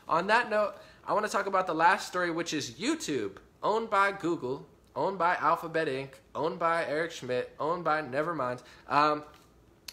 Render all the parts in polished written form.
on that note, I want to talk about the last story, which is YouTube, owned by Google, owned by Alphabet Inc., owned by Eric Schmidt, owned by Nevermind,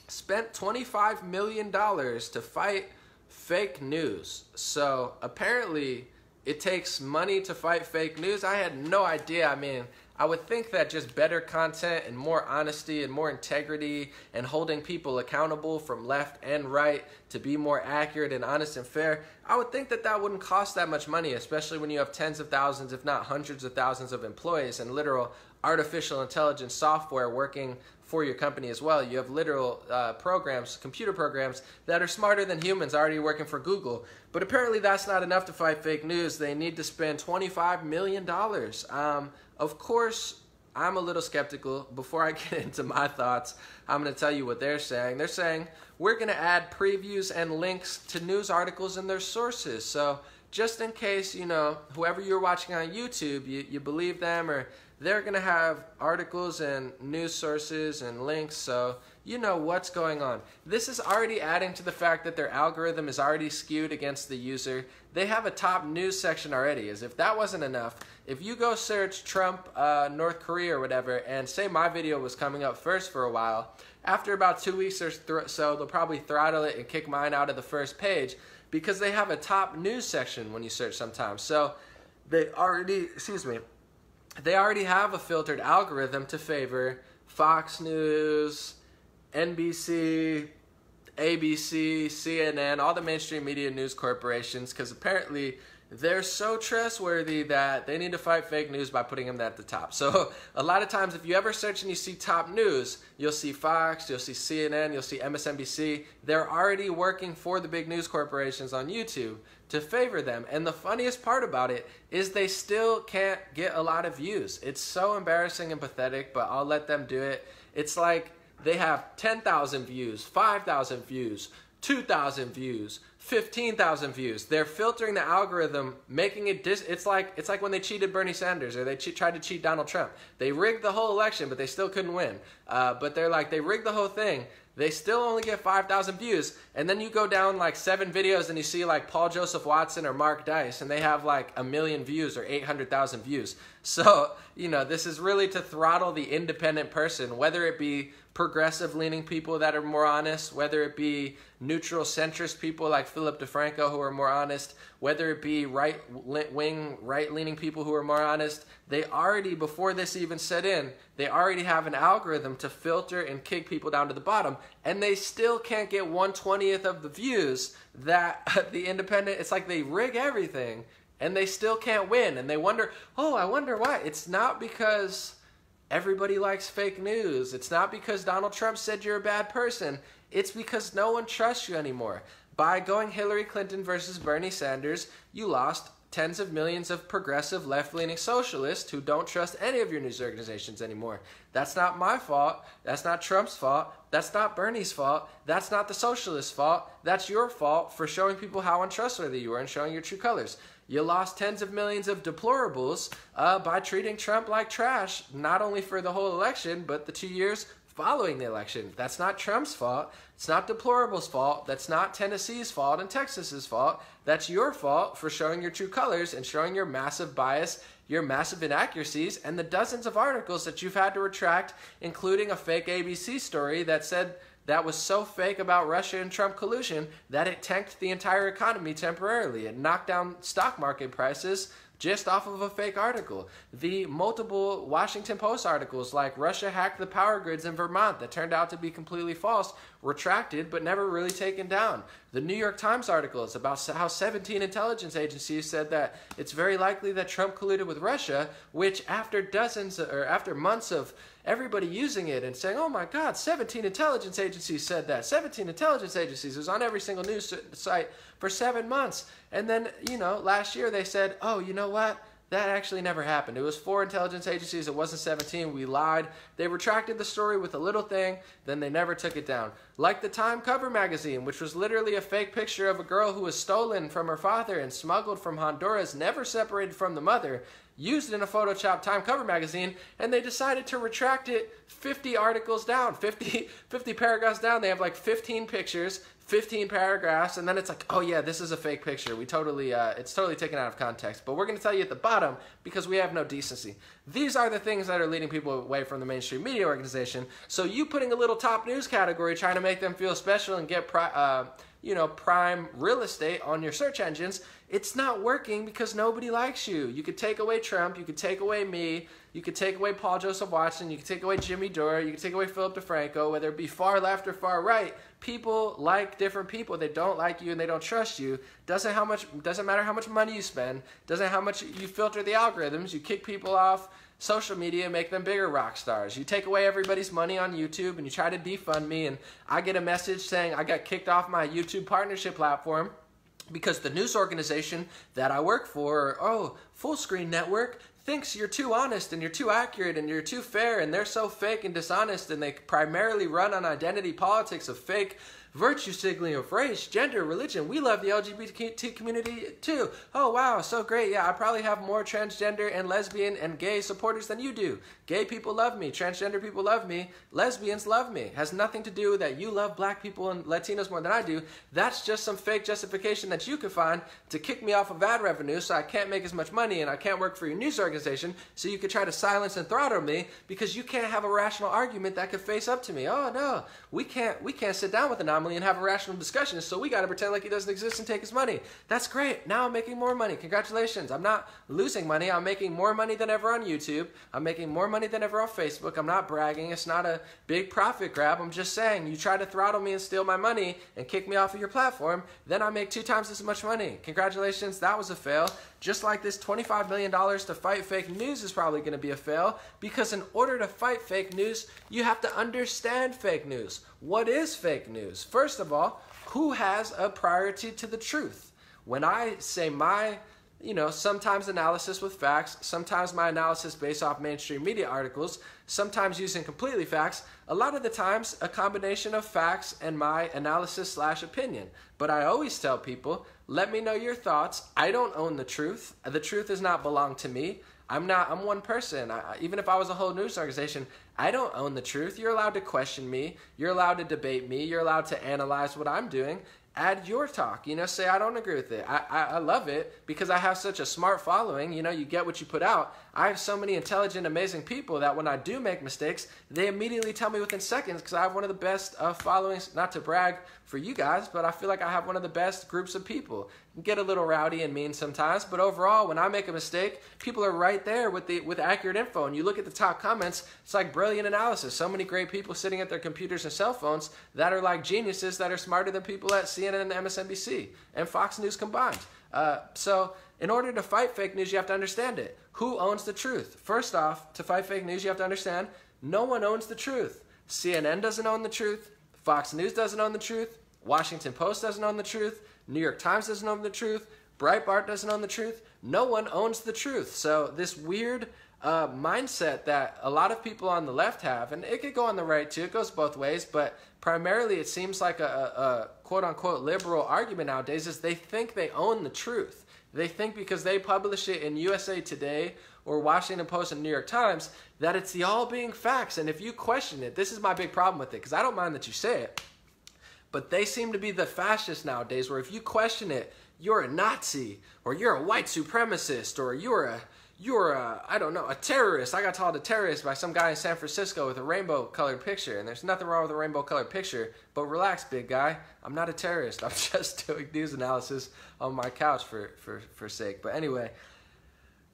spent $25 million to fight fake news. So apparently it takes money to fight fake news. I had no idea. I mean, I would think that just better content and more honesty and more integrity and holding people accountable from left and right to be more accurate and honest and fair, I would think that that wouldn't cost that much money, especially when you have tens of thousands, if not hundreds of thousands of employees and literal artificial intelligence software working for your company as well. You have literal programs, computer programs that are smarter than humans already working for Google. But apparently that's not enough to fight fake news. They need to spend $25 million. Of course, I'm a little skeptical. Before I get into my thoughts, I'm going to tell you what they're saying. They're saying we're going to add previews and links to news articles and their sources. So just in case, you know, whoever you're watching on YouTube, you believe them, or they're going to have articles and news sources and links, so you know what's going on. This is already adding to the fact that their algorithm is already skewed against the user. They have a top news section already. As if that wasn't enough, if you go search Trump, North Korea or whatever, and say my video was coming up first for a while, after about 2 weeks or so, they'll probably throttle it and kick mine out of the first page because they have a top news section when you search sometimes. So they already, they already have a filtered algorithm to favor Fox News, NBC, ABC, CNN, all the mainstream media news corporations, because apparently they're so trustworthy that they need to fight fake news by putting them at the top. So a lot of times if you ever search and you see top news, you'll see Fox, you'll see CNN, you'll see MSNBC. They're already working for the big news corporations on YouTube to favor them. And the funniest part about it is they still can't get a lot of views. It's so embarrassing and pathetic, but I'll let them do it. It's like they have 10,000 views, 5,000 views, 2,000 views, 15,000 views. They're filtering the algorithm, making it it's like when they cheated Bernie Sanders, or they tried to cheat Donald Trump. They rigged the whole election, but they still couldn't win. But they're like, they rigged the whole thing. They still only get 5,000 views, and then you go down like 7 videos and you see like Paul Joseph Watson or Mark Dice, and they have like 1 million views or 800,000 views. So, you know, this is really to throttle the independent person, whether it be progressive-leaning people that are more honest, whether it be neutral centrist people like Philip DeFranco who are more honest, whether it be right-wing, right-leaning people who are more honest. They already, before this even set in, they already have an algorithm to filter and kick people down to the bottom, and they still can't get 1/20th of the views that the independent, it's like they rig everything, and they still can't win, and they wonder, oh, I wonder why. It's not because everybody likes fake news. It's not because Donald Trump said you're a bad person. It's because no one trusts you anymore. By going Hillary Clinton versus Bernie Sanders, you lost tens of millions of progressive left-leaning socialists who don't trust any of your news organizations anymore. That's not my fault. That's not Trump's fault. That's not Bernie's fault. That's not the socialists' fault. That's your fault for showing people how untrustworthy you are and showing your true colors. You lost tens of millions of deplorables by treating Trump like trash, not only for the whole election, but the 2 years following the election. That's not Trump's fault. It's not deplorable's fault. That's not Tennessee's fault and Texas's fault. That's your fault for showing your true colors and showing your massive bias, your massive inaccuracies, and the dozens of articles that you've had to retract, including a fake ABC story that said that was so fake about Russia and Trump collusion that it tanked the entire economy temporarily. It knocked down stock market prices just off of a fake article. The multiple Washington Post articles like Russia hacked the power grids in Vermont that turned out to be completely false, retracted but never really taken down. The New York Times articles about how 17 intelligence agencies said that it's very likely that Trump colluded with Russia, which after months of everybody using it and saying, oh my God, 17 intelligence agencies said that. 17 intelligence agencies. It was on every single news site for 7 months. And then, you know, last year they said, oh, you know what? That actually never happened. It was 4 intelligence agencies. It wasn't 17. We lied. They retracted the story with a little thing. Then they never took it down. Like the Time cover magazine, which was literally a fake picture of a girl who was stolen from her father and smuggled from Honduras, never separated from the mother. used in a Photoshop Time cover magazine, and they decided to retract it 50 articles down, 50 paragraphs down. They have like 15 pictures, 15 paragraphs, and then it's like, oh yeah, this is a fake picture. We totally, it's totally taken out of context. But we're going to tell you at the bottom because we have no decency. These are the things that are leading people away from the mainstream media organization. So you putting a little top news category, trying to make them feel special and get prime real estate on your search engines, it's not working because nobody likes you. You could take away Trump, you could take away me, you could take away Paul Joseph Watson, you could take away Jimmy Dore, you could take away Philip DeFranco, whether it be far left or far right. People like different people. They don't like you and they don't trust you. Doesn't matter how much money you spend, doesn't how much you filter the algorithms. You kick people off social media and make them bigger rock stars. You take away everybody's money on YouTube and you try to defund me, and I get a message saying I got kicked off my YouTube partnership platform because the news organization that I work for, Full Screen Network, thinks you're too honest and you're too accurate and you're too fair, and they're so fake and dishonest, and they primarily run on identity politics of fake virtue signaling of race, gender, religion. We love the LGBT community too. Oh wow, so great. Yeah, I probably have more transgender and lesbian and gay supporters than you do. Gay people love me, transgender people love me, lesbians love me. Has nothing to do with that you love black people and Latinos more than I do. That's just some fake justification that you could find to kick me off of ad revenue so I can't make as much money and I can't work for your news organization, so you could try to silence and throttle me because you can't have a rational argument that could face up to me. Oh no, we can't sit down with Anomaly and have a rational discussion, so we got to pretend like he doesn't exist and take his money. That's great. Now I'm making more money. Congratulations. I'm not losing money. I'm making more money than ever on YouTube. I'm making more money than ever on Facebook. I'm not bragging. It's not a big profit grab. I'm just saying, you try to throttle me and steal my money and kick me off of your platform, then I make 2 times as much money. Congratulations. That was a fail. Just like this $25 million to fight fake news is probably going to be a fail, because in order to fight fake news, you have to understand fake news. What is fake news? First of all, who has a priority to the truth? When I say my, sometimes analysis with facts, sometimes my analysis based off mainstream media articles, sometimes using completely facts, a lot of the times a combination of facts and my analysis / opinion. But I always tell people, let me know your thoughts. I don't own the truth. The truth does not belong to me. I'm one person. Even if I was a whole news organization, I don't own the truth. You're allowed to question me. You're allowed to debate me. You're allowed to analyze what I'm doing. Add your talk, say I don't agree with it. I love it because I have such a smart following. You get what you put out. I have so many intelligent, amazing people that when I do make mistakes, they immediately tell me within seconds, because I have one of the best followings, not to brag for you guys, but I feel like I have one of the best groups of people. Get a little rowdy and mean sometimes, but overall, when I make a mistake, people are right there with accurate info. And you look at the top comments, it's like brilliant analysis. So many great people sitting at their computers and cell phones that are like geniuses that are smarter than people at CNN and MSNBC and Fox News combined. So in order to fight fake news, you have to understand it. Who owns the truth? First off, to fight fake news, you have to understand no one owns the truth. CNN doesn't own the truth. Fox News doesn't own the truth. Washington Post doesn't own the truth. New York Times doesn't own the truth. Breitbart doesn't own the truth. No one owns the truth. So this weird mindset that a lot of people on the left have, and it could go on the right too, it goes both ways, but primarily it seems like a quote-unquote liberal argument nowadays is they think they own the truth. They think because they publish it in USA Today or Washington Post and New York Times that it's the all being facts. And if you question it, this is my big problem with it, because I don't mind that you say it, but they seem to be the fascists nowadays, where if you question it, you're a Nazi, or you're a white supremacist, or you're a, I don't know, a terrorist. I got called a terrorist by some guy in San Francisco with a rainbow-colored picture, and there's nothing wrong with a rainbow-colored picture, but relax, big guy. I'm not a terrorist. I'm just doing news analysis on my couch for sake. But anyway,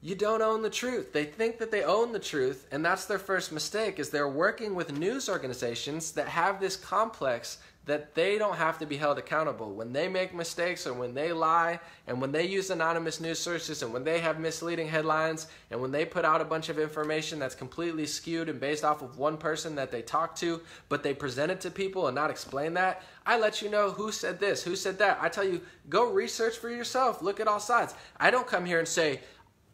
you don't own the truth. They think that they own the truth, and that's their first mistake, is they're working with news organizations that have this complex that they don't have to be held accountable. When they make mistakes, or when they lie, and when they use anonymous news sources, and when they have misleading headlines, and when they put out a bunch of information that's completely skewed and based off of one person that they talk to, but they present it to people and not explain that, I let you know who said this, who said that. I tell you, go research for yourself. Look at all sides. I don't come here and say,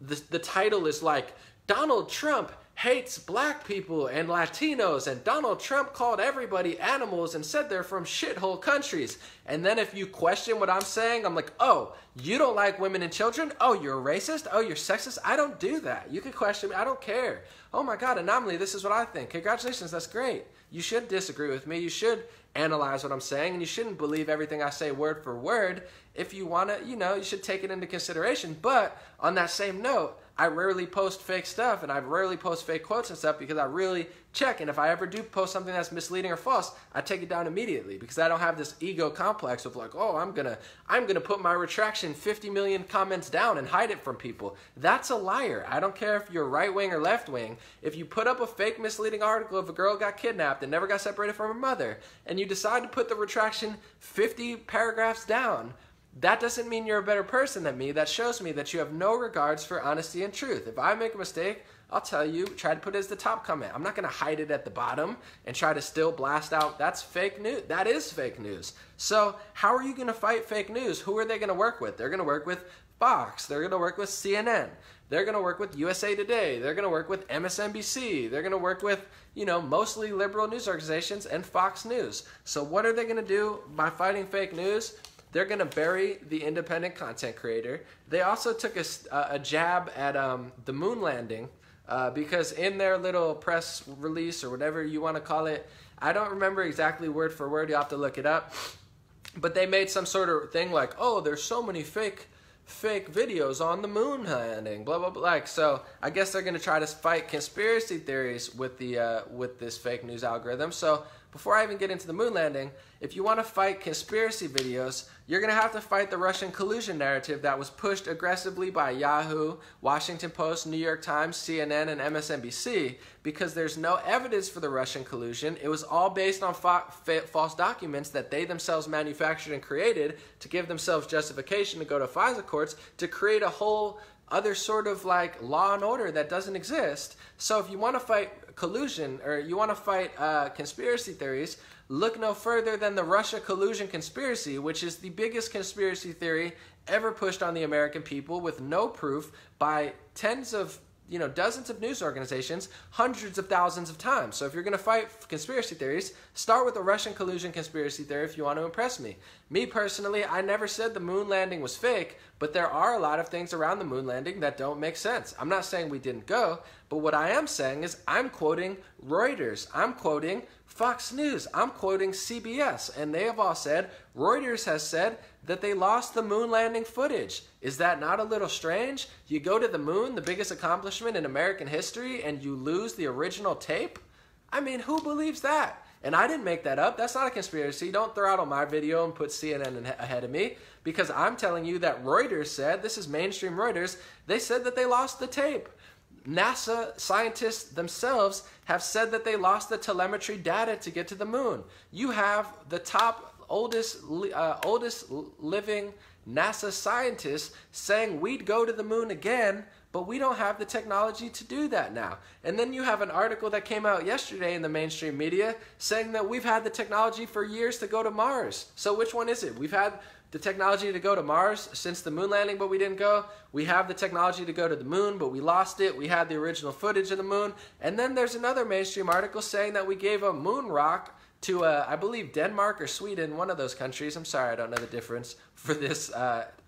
the title is like, Donald Trump hates black people and Latinos, and Donald Trump called everybody animals and said they're from shithole countries. And then if you question what I'm saying, I'm like, oh, you don't like women and children? Oh, you're a racist? Oh, you're sexist? I don't do that. You can question me. I don't care. Oh my God, Anomaly, this is what I think. Congratulations, that's great. You should disagree with me. You should analyze what I'm saying, and you shouldn't believe everything I say word for word. If you want to, you should take it into consideration. But on that same note, I rarely post fake stuff, and I rarely post fake quotes and stuff because I really check. And if I ever do post something that's misleading or false, I take it down immediately because I don't have this ego complex of like, oh, I'm gonna put my retraction 50 million comments down and hide it from people. That's a liar. I don't care if you're right wing or left wing. If you put up a fake misleading article of a girl got kidnapped and never got separated from her mother, and you decide to put the retraction 50 paragraphs down, that doesn't mean you're a better person than me. That shows me that you have no regards for honesty and truth. If I make a mistake, I'll tell you, try to put it as the top comment. I'm not going to hide it at the bottom and try to still blast out, that's fake news. That is fake news. So how are you going to fight fake news? Who are they going to work with? They're going to work with Fox. They're going to work with CNN. They're going to work with USA Today. They're going to work with MSNBC. They're going to work with, mostly liberal news organizations and Fox News. So what are they going to do by fighting fake news? They're going to bury the independent content creator. They also took a jab at the moon landing because in their little press release or whatever you want to call it, I don't remember exactly word for word. You have to look it up. But they made some sort of thing like, oh, there's so many fake videos on the moon landing, blah, blah, blah. Like, so I guess they're going to try to fight conspiracy theories with this fake news algorithm. So before I even get into the moon landing, if you want to fight conspiracy videos, you're going to have to fight the Russian collusion narrative that was pushed aggressively by Yahoo, Washington Post, New York Times, CNN, and MSNBC because there's no evidence for the Russian collusion. It was all based on false documents that they themselves manufactured and created to give themselves justification to go to FISA courts to create a whole other sort of like law and order that doesn't exist. So if you want to fight collusion or you want to fight conspiracy theories, look no further than the Russia collusion conspiracy, which is the biggest conspiracy theory ever pushed on the American people with no proof by dozens of news organizations, hundreds of thousands of times. So if you're going to fight conspiracy theories, start with the Russian collusion conspiracy theory if you want to impress me. Me personally, I never said the moon landing was fake, but there are a lot of things around the moon landing that don't make sense. I'm not saying we didn't go, but what I am saying is I'm quoting Reuters, I'm quoting Fox News, I'm quoting CBS, and they have all said, Reuters has said that they lost the moon landing footage. Is that not a little strange? You go to the moon, the biggest accomplishment in American history, and you lose the original tape? I mean, who believes that? And I didn't make that up. That's not a conspiracy. Don't throw out on my video and put CNN ahead of me because I'm telling you that Reuters said, this is mainstream Reuters, they said that they lost the tape. NASA scientists themselves have said that they lost the telemetry data to get to the moon. You have the top oldest living NASA scientists saying we'd go to the moon again, but we don't have the technology to do that now. And then you have an article that came out yesterday in the mainstream media saying that we've had the technology for years to go to Mars. So which one is it? We've had the technology to go to Mars since the moon landing, but we didn't go. We have the technology to go to the moon, but we lost it. We had the original footage of the moon. And then there's another mainstream article saying that we gave a moon rock to, I believe, Denmark or Sweden, one of those countries. I'm sorry, I don't know the difference for this.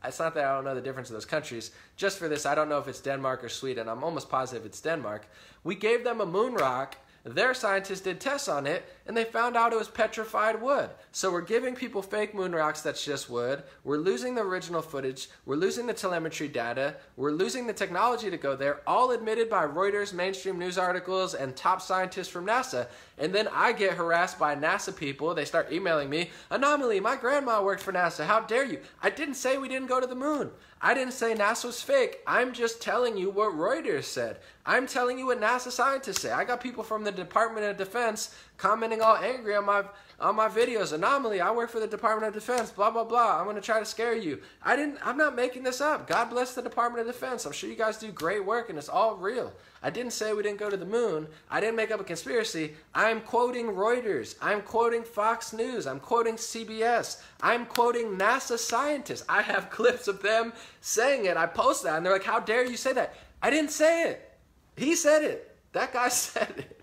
It's not that I don't know the difference of those countries. Just for this, I don't know if it's Denmark or Sweden. I'm almost positive it's Denmark. We gave them a moon rock. Their scientists did tests on it, and they found out it was petrified wood. So we're giving people fake moon rocks that's just wood. We're losing the original footage. We're losing the telemetry data. We're losing the technology to go there, all admitted by Reuters, mainstream news articles, and top scientists from NASA. And then I get harassed by NASA people. They start emailing me, Anomaly, my grandma worked for NASA. How dare you? I didn't say we didn't go to the moon. I didn't say NASA was fake. I'm just telling you what Reuters said. I'm telling you what NASA scientists say. I got people from the Department of Defense commenting all angry on my videos. Anomaly, I work for the Department of Defense, blah, blah, blah. I'm going to try to scare you. I'm not making this up. God bless the Department of Defense. I'm sure you guys do great work and it's all real. I didn't say we didn't go to the moon. I didn't make up a conspiracy. I'm quoting Reuters. I'm quoting Fox News. I'm quoting CBS. I'm quoting NASA scientists. I have clips of them saying it. I post that and they're like, how dare you say that? I didn't say it. He said it. That guy said it.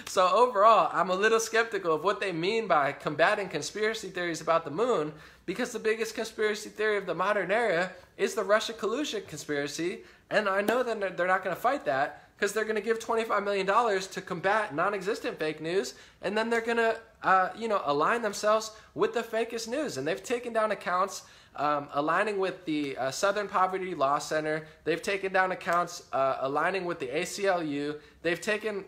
So overall, I'm a little skeptical of what they mean by combating conspiracy theories about the moon, because the biggest conspiracy theory of the modern era is the Russia collusion conspiracy, and I know that they're not going to fight that, because they're going to give $25 million to combat non-existent fake news, and then they're going to, align themselves with the fakest news. And they've taken down accounts aligning with the Southern Poverty Law Center. They've taken down accounts aligning with the ACLU. They've taken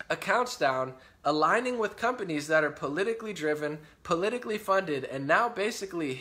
accounts down aligning with companies that are politically driven, politically funded, and now basically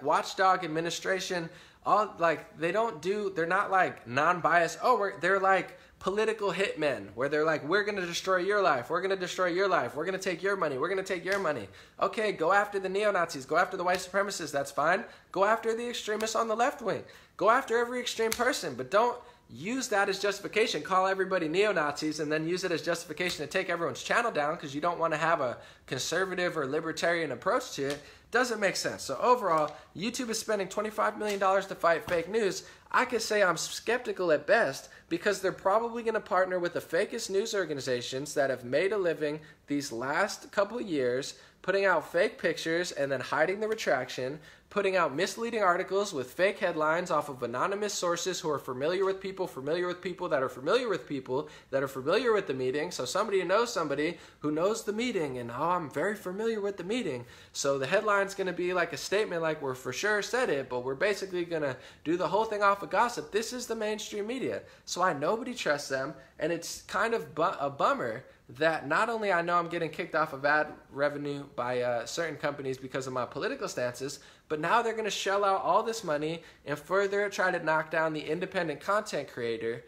watchdog administration. They're not like non-biased. They're like political hitmen, where they're like, we're going to destroy your life. We're going to destroy your life. We're going to take your money. We're going to take your money. Okay, go after the neo-Nazis. Go after the white supremacists. That's fine. Go after the extremists on the left wing. Go after every extreme person, but don't use that as justification. Call everybody neo-Nazis and then use it as justification to take everyone's channel down because you don't want to have a conservative or libertarian approach to it. Doesn't make sense. So overall, YouTube is spending $25 million to fight fake news. I could say I'm skeptical at best, because they're probably going to partner with the fakest news organizations that have made a living these last couple of years, putting out fake pictures and then hiding the retraction, putting out misleading articles with fake headlines off of anonymous sources who are familiar with people that are familiar with people that are familiar with the meeting. So somebody who knows the meeting, and I'm very familiar with the meeting. So the headline's going to be like a statement like, we're for sure said it, but we're basically going to do the whole thing off of gossip. This is the mainstream media. So nobody trusts them, and it's kind of a bummer that not only I know I'm getting kicked off of ad revenue by certain companies because of my political stances, but now they're going to shell out all this money and further try to knock down the independent content creator,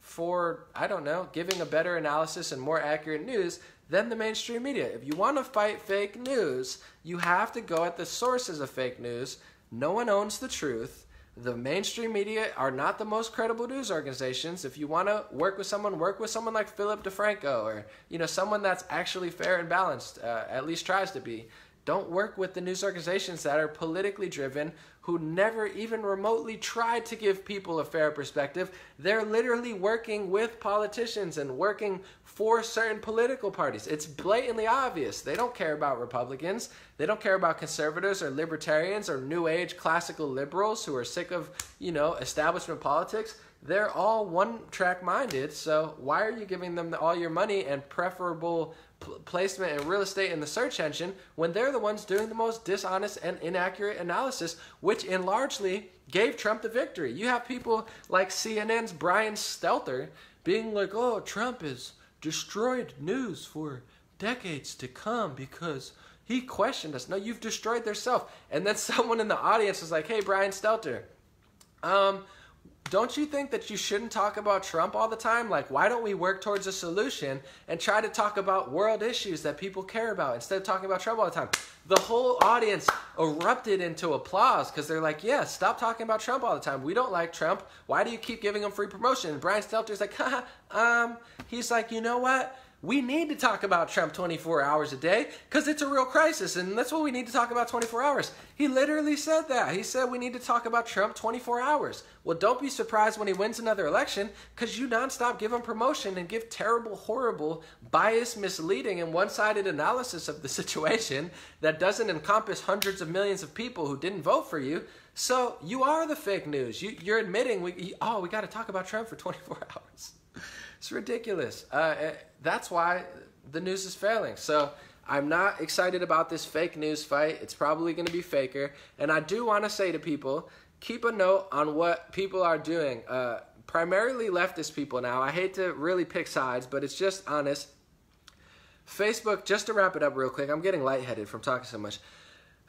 for, giving a better analysis and more accurate news than the mainstream media. If you want to fight fake news, you have to go at the sources of fake news. No one owns the truth. The mainstream media are not the most credible news organizations. If you want to work with someone like Philip DeFranco, or someone that's actually fair and balanced, at least tries to be. Don't work with the news organizations that are politically driven, who never even remotely tried to give people a fair perspective. They're literally working with politicians and working for certain political parties. It's blatantly obvious. They don't care about Republicans. They don't care about conservatives or libertarians or new age classical liberals who are sick of, establishment politics. They're all one-track minded. So why are you giving them all your money and preferable placement and real estate in the search engine when they're the ones doing the most dishonest and inaccurate analysis, which in largely gave Trump the victory? You have people like CNN's Brian Stelter being like, oh, Trump has destroyed news for decades to come because he questioned us. No, you've destroyed yourself. And then someone in the audience was like, hey, Brian Stelter, don't you think that you shouldn't talk about Trump all the time? Like, why don't we work towards a solution and try to talk about world issues that people care about instead of talking about Trump all the time? The whole audience erupted into applause because they're like, yeah, stop talking about Trump all the time. We don't like Trump. Why do you keep giving him free promotion? And Brian Stelter's like, he's like, you know what? We need to talk about Trump 24 hours a day because it's a real crisis, and that's what we need to talk about 24 hours. He literally said that. He said we need to talk about Trump 24 hours. Well, don't be surprised when he wins another election, because you nonstop give him promotion and give terrible, horrible, biased, misleading, and one-sided analysis of the situation that doesn't encompass hundreds of millions of people who didn't vote for you. So you are the fake news. You're admitting, we got to talk about Trump for 24 hours. It's ridiculous. That's why the news is failing. So I'm not excited about this fake news fight. It's probably going to be faker. And I do want to say to people, keep a note on what people are doing. Primarily leftist people now. I hate to really pick sides, but it's just honest. Facebook, just to wrap it up real quick, I'm getting lightheaded from talking so much.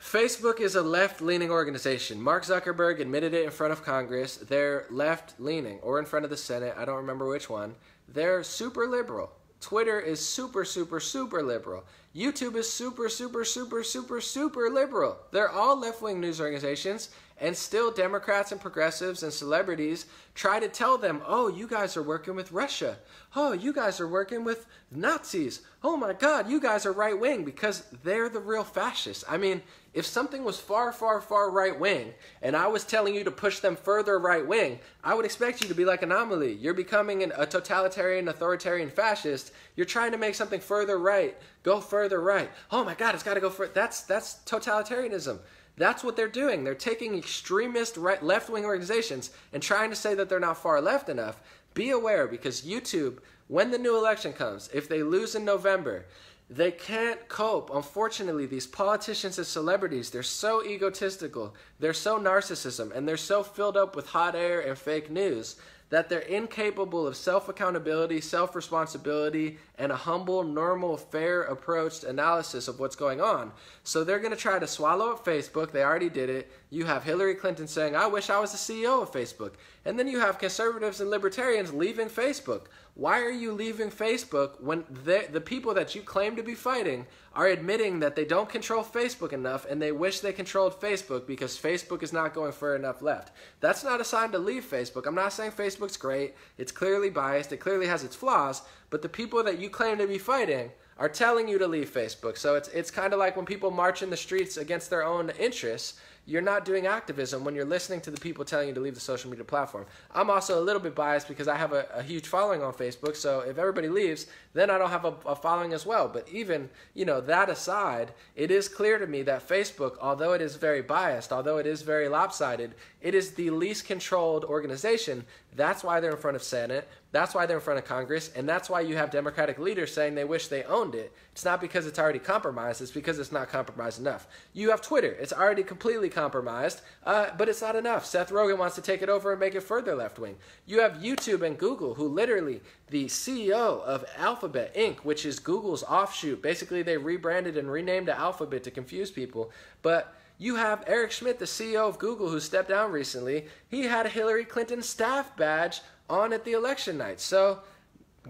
Facebook is a left-leaning organization. Mark Zuckerberg admitted it in front of Congress. They're left-leaning, or in front of the Senate. I don't remember which one. They're super liberal. Twitter is super, super, super liberal. YouTube is super, super, super, super, super liberal. They're all left-wing news organizations, and still Democrats and progressives and celebrities try to tell them, oh, you guys are working with Russia. Oh, you guys are working with Nazis. Oh my God, you guys are right-wing, because they're the real fascists. I mean, If something was far, far, far right-wing, and I was telling you to push them further right-wing, I would expect you to be like Anomaly. You're becoming a totalitarian, authoritarian fascist. You're trying to make something further right, go further right. Oh my God, it's got to go further. That's totalitarianism. That's what they're doing. They're taking extremist left-wing organizations and trying to say that they're not far left enough. Be aware, because YouTube, when the new election comes, if they lose in November, they can't cope. Unfortunately, these politicians and celebrities, they're so egotistical, they're so narcissism, and they're so filled up with hot air and fake news that they're incapable of self-accountability, self-responsibility, and a humble, normal, fair-approached analysis of what's going on. So they're going to try to swallow up Facebook. They already did it. You have Hillary Clinton saying, I wish I was the CEO of Facebook. And then you have conservatives and libertarians leaving Facebook. Why are you leaving Facebook when the people that you claim to be fighting are admitting that they don't control Facebook enough and they wish they controlled Facebook because Facebook is not going far enough left? That's not a sign to leave Facebook. I'm not saying Facebook's great. It's clearly biased. It clearly has its flaws. But the people that you claim to be fighting are telling you to leave Facebook. So it's kind of like when people march in the streets against their own interests. You're not doing activism when you're listening to the people telling you to leave the social media platform. I'm also a little bit biased because I have a huge following on Facebook, so if everybody leaves, then I don't have a following as well. But even, that aside, it is clear to me that Facebook, although it is very biased, although it is very lopsided, it is the least controlled organization. That's why they're in front of Senate. That's why they're in front of Congress, and that's why you have Democratic leaders saying they wish they owned it. It's not because it's already compromised. It's because it's not compromised enough. You have Twitter. It's already completely compromised, but it's not enough. Seth Rogen wants to take it over and make it further left-wing. You have YouTube and Google, who literally, the CEO of Alphabet Inc., which is Google's offshoot. Basically, they rebranded and renamed to Alphabet to confuse people, but you have Eric Schmidt, the CEO of Google, who stepped down recently. He had a Hillary Clinton staff badge on at the election night. So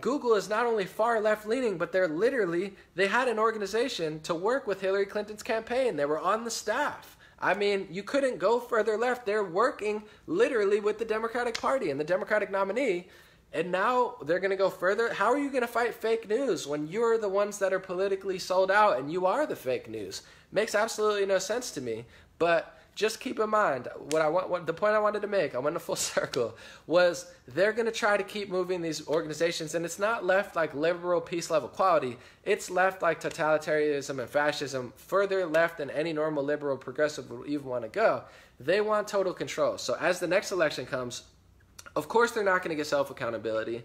Google is not only far left-leaning, but they had an organization to work with Hillary Clinton's campaign. They were on the staff. I mean, you couldn't go further left. They're working literally with the Democratic Party and the Democratic nominee. And now they're going to go further. How are you going to fight fake news when you're the ones that are politically sold out and you are the fake news? Makes absolutely no sense to me. But just keep in mind, the point I wanted to make, I went in a full circle, was they're going to try to keep moving these organizations, and it's not left like liberal peace, love, equality. It's left like totalitarianism and fascism, further left than any normal liberal progressive would even want to go. They want total control. So as the next election comes, of course they're not going to get self-accountability.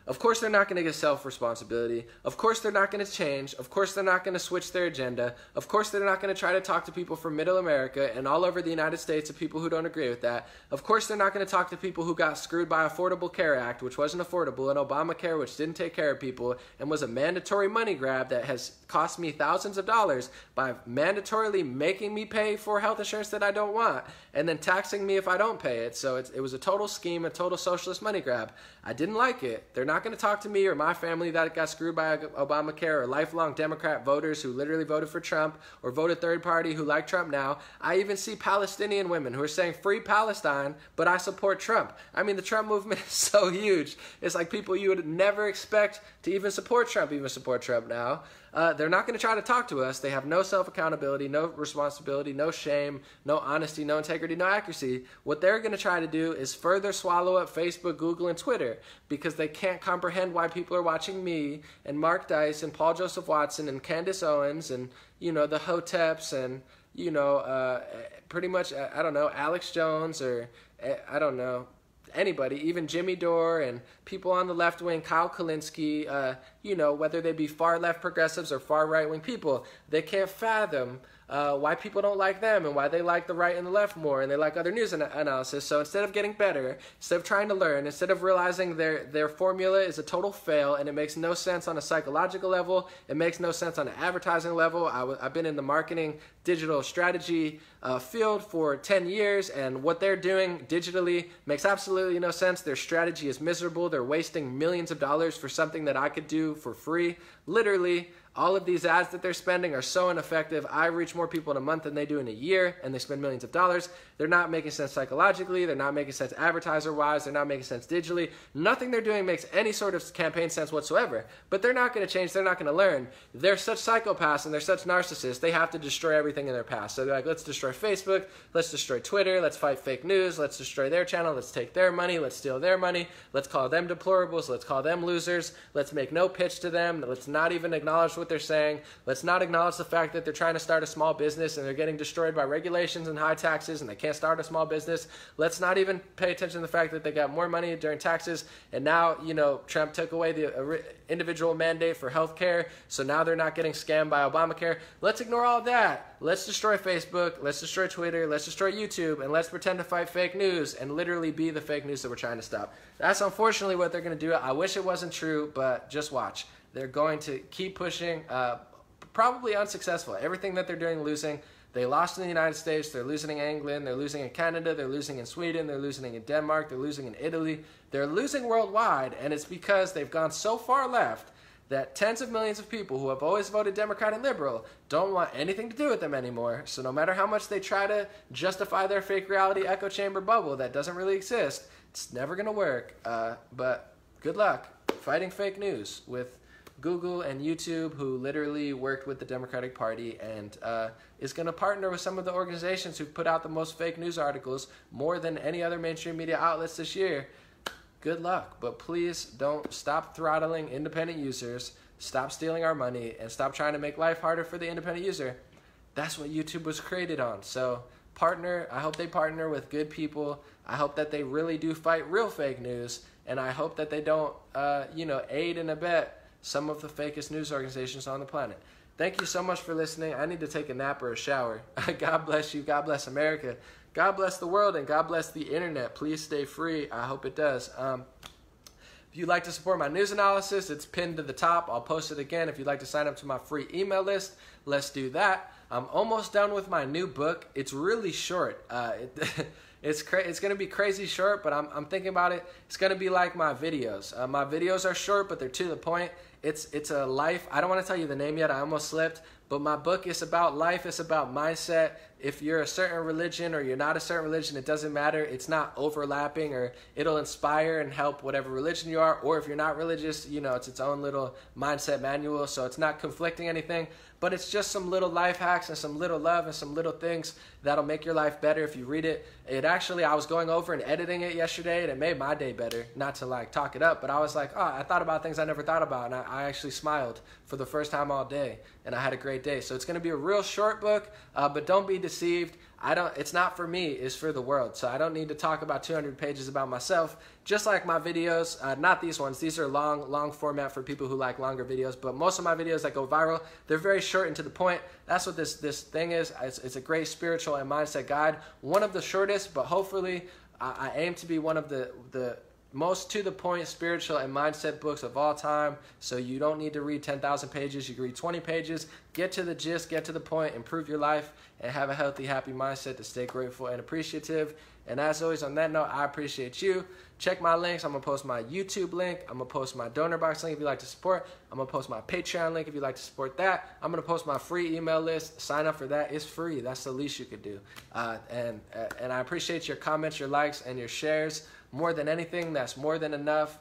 Of course they're not going to get self-responsibility. Of course they're not going to change. Of course they're not going to switch their agenda. Of course they're not going to try to talk to people from Middle America and all over the United States of people who don't agree with that. Of course they're not going to talk to people who got screwed by Affordable Care Act, which wasn't affordable, and Obamacare, which didn't take care of people and was a mandatory money grab that has cost me thousands of dollars by mandatorily making me pay for health insurance that I don't want and then taxing me if I don't pay it. So it was a total scheme, a total socialist money grab. I didn't like it. They're not going to talk to me or my family that got screwed by Obamacare, or lifelong Democrat voters who literally voted for Trump or voted third party who like Trump now. I even see Palestinian women who are saying free Palestine, but I support Trump. I mean, the Trump movement is so huge. It's like people you would never expect to even support Trump now. They're not going to try to talk to us. They have no self-accountability, no responsibility, no shame, no honesty, no integrity, no accuracy. What they're going to try to do is further swallow up Facebook, Google, and Twitter because they can't comprehend why people are watching me and Mark Dice and Paul Joseph Watson and Candace Owens and, the Hoteps and, pretty much, I don't know, Alex Jones or, I don't know, anybody, even Jimmy Dore and people on the left wing, Kyle Kulinski, whether they be far left progressives or far right wing people, they can't fathom why people don't like them and why they like the right and the left more and they like other news analysis. So instead of getting better, instead of trying to learn, instead of realizing their formula is a total fail and it makes no sense on a psychological level, it makes no sense on an advertising level. I've been in the marketing digital strategy field for 10 years, and what they're doing digitally makes absolutely no sense. Their strategy is miserable. They're wasting millions of dollars for something that I could do for free. Literally, All of these ads that they're spending are so ineffective. I reach more people in a month than they do in a year, and they spend millions of dollars. They're not making sense psychologically. They're not making sense advertiser-wise. They're not making sense digitally. Nothing they're doing makes any sort of campaign sense whatsoever. But they're not going to change. They're not going to learn. They're such psychopaths and they're such narcissists. They have to destroy everything in their past. So they're like, let's destroy Facebook. Let's destroy Twitter. Let's fight fake news. Let's destroy their channel. Let's take their money. Let's steal their money. Let's call them deplorables. Let's call them losers. Let's make no pitch to them. Let's not even acknowledge what they're saying. Let's not acknowledge the fact that they're trying to start a small business and they're getting destroyed by regulations and high taxes and they can't start a small business. Let's not even pay attention to the fact that they got more money during taxes and now, you know, Trump took away the individual mandate for health care, so now they're not getting scammed by Obamacare. Let's ignore all that. Let's destroy Facebook. Let's destroy Twitter. Let's destroy YouTube, and let's pretend to fight fake news and literally be the fake news that we're trying to stop. That's unfortunately what they're going to do. I wish it wasn't true, but just watch. They're going to keep pushing, probably unsuccessful. Everything that they're doing, losing. They lost in the United States. They're losing in England. They're losing in Canada. They're losing in Sweden. They're losing in Denmark. They're losing in Italy. They're losing worldwide, and it's because they've gone so far left that tens of millions of people who have always voted Democrat and liberal don't want anything to do with them anymore. So no matter how much they try to justify their fake reality echo chamber bubble that doesn't really exist, it's never going to work. But good luck fighting fake news with Google and YouTube, who literally worked with the Democratic Party and is going to partner with some of the organizations who've put out the most fake news articles, more than any other mainstream media outlets this year. Good luck, but please don't stop throttling independent users, stop stealing our money, and stop trying to make life harder for the independent user. That's what YouTube was created on. So partner, I hope they partner with good people. I hope that they really do fight real fake news, and I hope that they don't, aid and abet some of the fakest news organizations on the planet. Thank you so much for listening. I need to take a nap or a shower. God bless you. God bless America. God bless the world, and God bless the internet. Please stay free. I hope it does. If you'd like to support my news analysis, it's pinned to the top. I'll post it again. If you'd like to sign up to my free email list, let's do that. I'm almost done with my new book. It's really short. It's going to be crazy short, but I'm thinking about it. It's going to be like my videos. My videos are short, but they're to the point. It's a life. I don't want to tell you the name yet. I almost slipped. But my book is about life. It's about mindset. If you're a certain religion or you're not a certain religion, it doesn't matter. It's not overlapping, or it'll inspire and help whatever religion you are. Or if you're not religious, it's its own little mindset manual. So it's not conflicting anything. But it's just some little life hacks and some little love and some little things that'll make your life better if you read it. I was going over and editing it yesterday, and it made my day better. Not to talk it up, but I was like, I thought about things I never thought about, and I actually smiled for the first time all day, and I had a great day. So it's going to be a real short book, but don't be deceived. It's not for me, it's for the world. So I don't need to talk about 200 pages about myself, just like my videos. Not these ones. These are long format for people who like longer videos, but most of my videos that go viral, they're very short and to the point. That's what this thing is. It's a great spiritual and mindset guide. One of the shortest, but hopefully I aim to be one of the most to the point spiritual and mindset books of all time. So you don't need to read 10,000 pages. You can read 20 pages, get to the gist, get to the point, improve your life, and have a healthy, happy mindset to stay grateful and appreciative. And as always, on that note, I appreciate you. Check my links. I'm going to post my YouTube link. I'm going to post my donor box link if you'd like to support. I'm going to post my Patreon link if you'd like to support that. I'm going to post my free email list. Sign up for that. It's free. That's the least you could do. And I appreciate your comments, your likes, and your shares. More than anything, that's more than enough.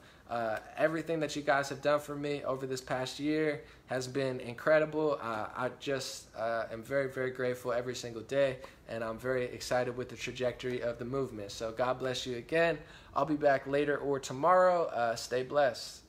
Everything that you guys have done for me over this past year has been incredible. I just am very, very grateful every single day, and I'm very excited with the trajectory of the movement. So God bless you again. I'll be back later or tomorrow. Stay blessed.